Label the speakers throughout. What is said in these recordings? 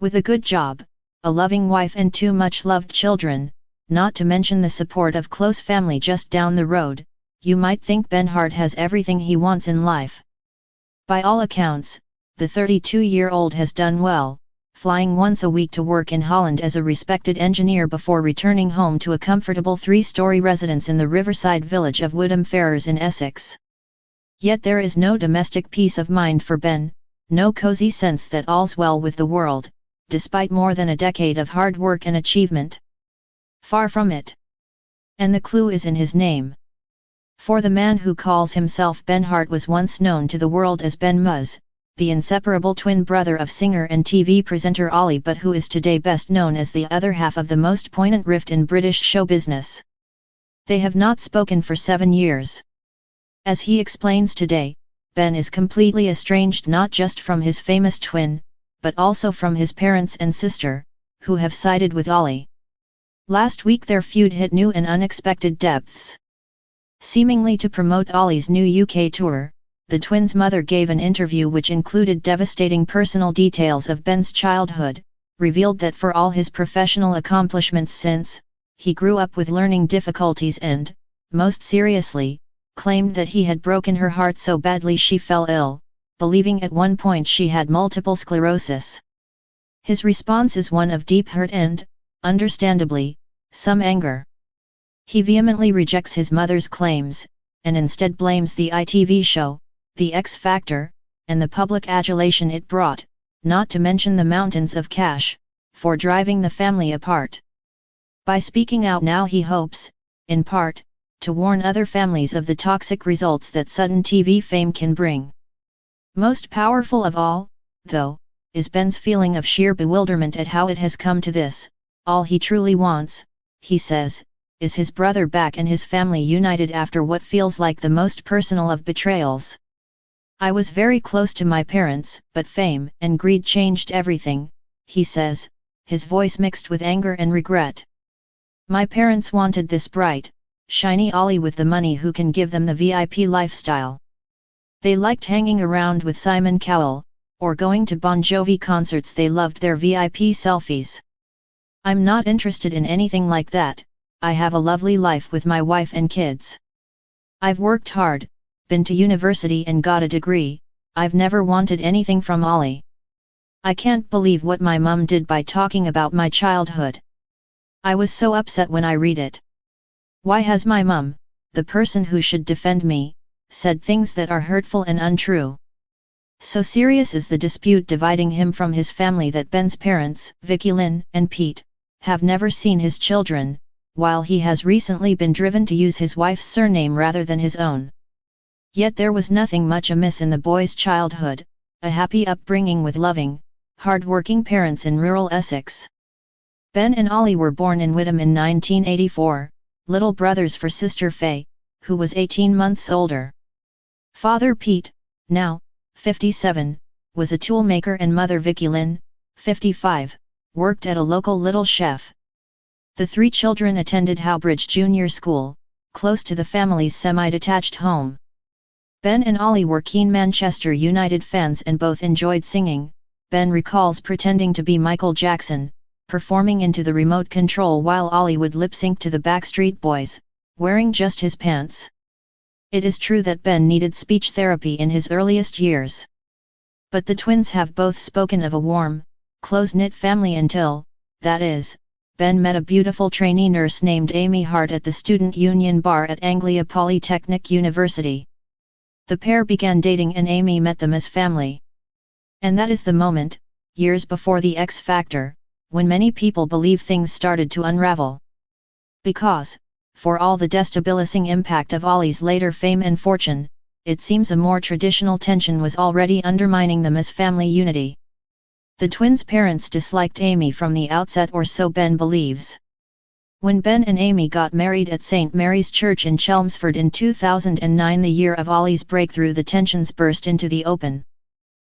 Speaker 1: With a good job, a loving wife and two much-loved children, not to mention the support of close family just down the road, you might think Ben Hart has everything he wants in life. By all accounts, the 32-year-old has done well, flying once a week to work in Holland as a respected engineer before returning home to a comfortable three-story residence in the riverside village of Woodham Ferrers in Essex. Yet there is no domestic peace of mind for Ben, no cozy sense that all's well with the world, despite more than a decade of hard work and achievement. Far from it. And the clue is in his name. For the man who calls himself Ben Hart was once known to the world as Ben Murs, the inseparable twin brother of singer and TV presenter Olly, but who is today best known as the other half of the most poignant rift in British show business. They have not spoken for 7 years. As he explains today, Ben is completely estranged not just from his famous twin, but also from his parents and sister, who have sided with Olly. Last week their feud hit new and unexpected depths. Seemingly to promote Olly's new UK tour, the twins' mother gave an interview which included devastating personal details of Ben's childhood, revealed that for all his professional accomplishments since, he grew up with learning difficulties and, most seriously, claimed that he had broken her heart so badly she fell ill, believing at one point she had multiple sclerosis. His response is one of deep hurt and, understandably, some anger. He vehemently rejects his mother's claims, and instead blames the ITV show, The X Factor, and the public adulation it brought, not to mention the mountains of cash, for driving the family apart. By speaking out now he hopes, in part, to warn other families of the toxic results that sudden TV fame can bring. Most powerful of all, though, is Ben's feeling of sheer bewilderment at how it has come to this. All he truly wants, he says, is his brother back and his family united after what feels like the most personal of betrayals. I was very close to my parents, but fame and greed changed everything, he says, his voice mixed with anger and regret. My parents wanted this bright, shiny Olly with the money who can give them the VIP lifestyle. They liked hanging around with Simon Cowell, or going to Bon Jovi concerts. They loved their VIP selfies. I'm not interested in anything like that. I have a lovely life with my wife and kids. I've worked hard, been to university and got a degree. I've never wanted anything from Olly. I can't believe what my mum did by talking about my childhood. I was so upset when I read it. Why has my mum, the person who should defend me, said things that are hurtful and untrue? So serious is the dispute dividing him from his family that Ben's parents, Vicky Lynn and Pete, have never seen his children, while he has recently been driven to use his wife's surname rather than his own. Yet there was nothing much amiss in the boy's childhood, a happy upbringing with loving, hard-working parents in rural Essex. Ben and Olly were born in Woodham in 1984, little brothers for sister Faye, who was 18 months older. Father Pete, now 57, was a toolmaker, and mother Vicky Lynn, 55, worked at a local Little Chef. The three children attended Howbridge Junior School, close to the family's semi-detached home. Ben and Olly were keen Manchester United fans and both enjoyed singing. Ben recalls pretending to be Michael Jackson, performing into the remote control while Olly would lip-sync to the Backstreet Boys, wearing just his pants. It is true that Ben needed speech therapy in his earliest years. But the twins have both spoken of a warm, close-knit family until, that is, Ben met a beautiful trainee nurse named Amy Hart at the Student Union Bar at Anglia Polytechnic University. The pair began dating and Amy met them as family. And that is the moment, years before the X Factor, when many people believe things started to unravel. Because, for all the destabilizing impact of Olly's later fame and fortune, it seems a more traditional tension was already undermining them as family unity. The twins' parents disliked Amy from the outset, or so Ben believes. When Ben and Amy got married at St. Mary's Church in Chelmsford in 2009, the year of Olly's breakthrough, the tensions burst into the open.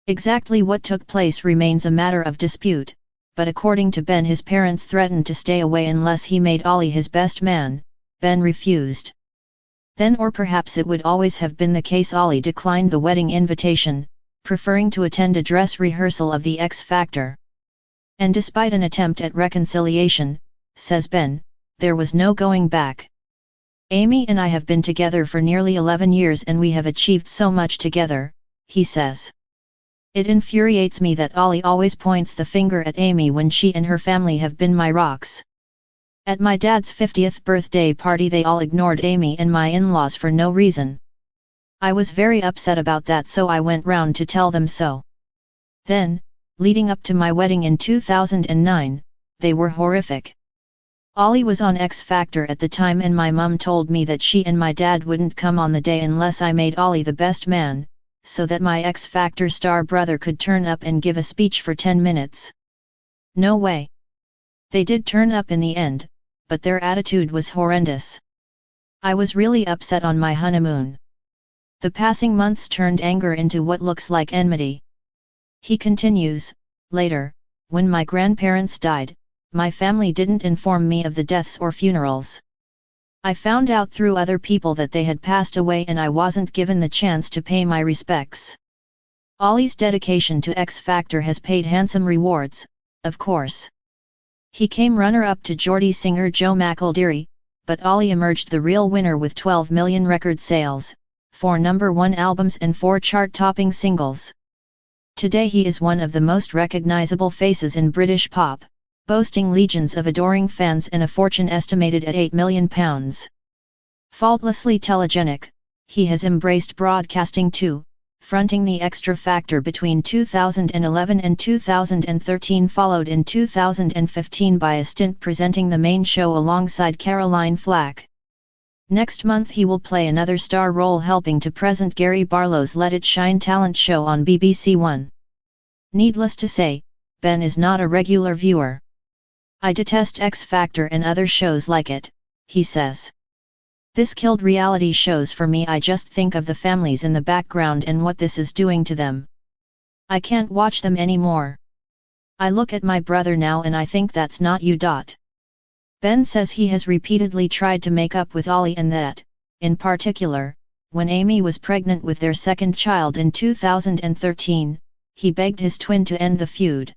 Speaker 1: Exactly what took place remains a matter of dispute, but according to Ben, his parents threatened to stay away unless he made Olly his best man. Ben refused. Then, or perhaps it would always have been the case, Olly declined the wedding invitation, preferring to attend a dress rehearsal of The X Factor. And despite an attempt at reconciliation, says Ben, there was no going back. Amy and I have been together for nearly 11 years and we have achieved so much together, he says. It infuriates me that Olly always points the finger at Amy when she and her family have been my rocks. At my dad's 50th birthday party they all ignored Amy and my in-laws for no reason. I was very upset about that, so I went round to tell them so. Then, leading up to my wedding in 2009, they were horrific. Olly was on X Factor at the time and my mum told me that she and my dad wouldn't come on the day unless I made Olly the best man, so that my X Factor star brother could turn up and give a speech for 10 minutes. No way. They did turn up in the end, but their attitude was horrendous. I was really upset on my honeymoon. The passing months turned anger into what looks like enmity. He continues, later, when my grandparents died, my family didn't inform me of the deaths or funerals. I found out through other people that they had passed away and I wasn't given the chance to pay my respects. Olly's dedication to X Factor has paid handsome rewards, of course. He came runner-up to Geordie singer Joe McElderry, but Olly emerged the real winner with 12 million record sales, 4 #1 albums and 4 chart-topping singles. Today he is one of the most recognizable faces in British pop, boasting legions of adoring fans and a fortune estimated at £8 million. Faultlessly telegenic, he has embraced broadcasting too, fronting the Extra Factor between 2011 and 2013, followed in 2015 by a stint presenting the main show alongside Caroline Flack. Next month he will play another star role helping to present Gary Barlow's Let It Shine talent show on BBC One. Needless to say, Ben is not a regular viewer. I detest X Factor and other shows like it, he says. This killed reality shows for me. I just think of the families in the background and what this is doing to them. I can't watch them anymore. I look at my brother now and I think that's not you. Ben says he has repeatedly tried to make up with Olly and that, in particular, when Amy was pregnant with their second child in 2013, he begged his twin to end the feud.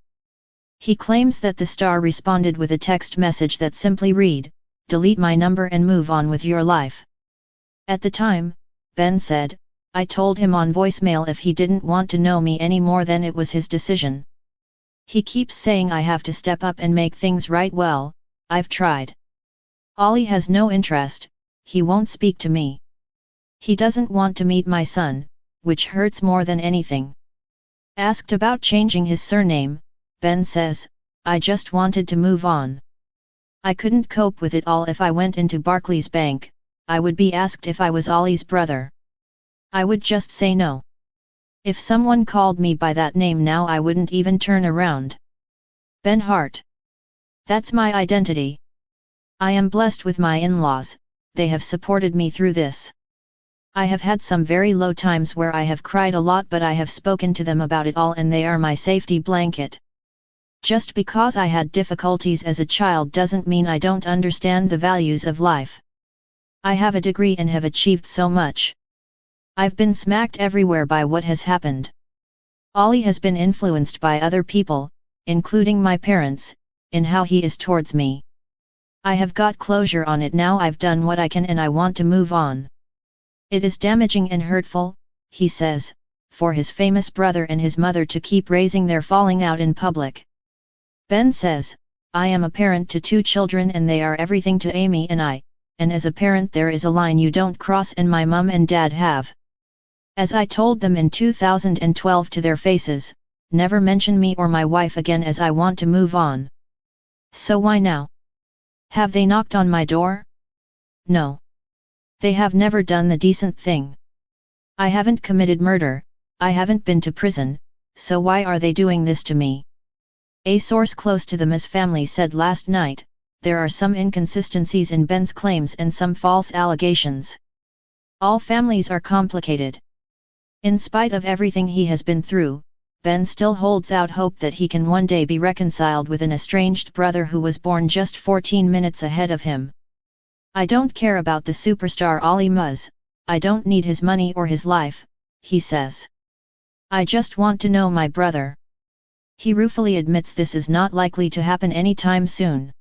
Speaker 1: He claims that the star responded with a text message that simply read, "Delete my number and move on with your life." At the time, Ben said, "I told him on voicemail if he didn't want to know me anymore then it was his decision. He keeps saying I have to step up and make things right. Well, I've tried. Olly has no interest, he won't speak to me. He doesn't want to meet my son, which hurts more than anything." Asked about changing his surname, Ben says, "I just wanted to move on. I couldn't cope with it all. If I went into Barclays Bank, I would be asked if I was Olly's brother. I would just say no. If someone called me by that name now I wouldn't even turn around." Ben Hart. "That's my identity. I am blessed with my in-laws, they have supported me through this. I have had some very low times where I have cried a lot, but I have spoken to them about it all and they are my safety blanket. Just because I had difficulties as a child doesn't mean I don't understand the values of life. I have a degree and have achieved so much. I've been smacked everywhere by what has happened. Olly has been influenced by other people, including my parents, in how he is towards me. I have got closure on it now. I've done what I can and I want to move on. It is damaging and hurtful," he says, for his famous brother and his mother to keep raising their falling out in public. Ben says, "I am a parent to 2 children and they are everything to Amy and I, and as a parent there is a line you don't cross and my mum and dad have. As I told them in 2012 to their faces, never mention me or my wife again as I want to move on. So why now? Have they knocked on my door? No. They have never done the decent thing. I haven't committed murder, I haven't been to prison, so why are they doing this to me?" A source close to the Murs family said last night, "There are some inconsistencies in Ben's claims and some false allegations. All families are complicated. In spite of everything he has been through, Ben still holds out hope that he can one day be reconciled with an estranged brother who was born just 14 minutes ahead of him. I don't care about the superstar Olly Murs, I don't need his money or his life," he says. "I just want to know my brother. He ruefully admits this is not likely to happen anytime soon.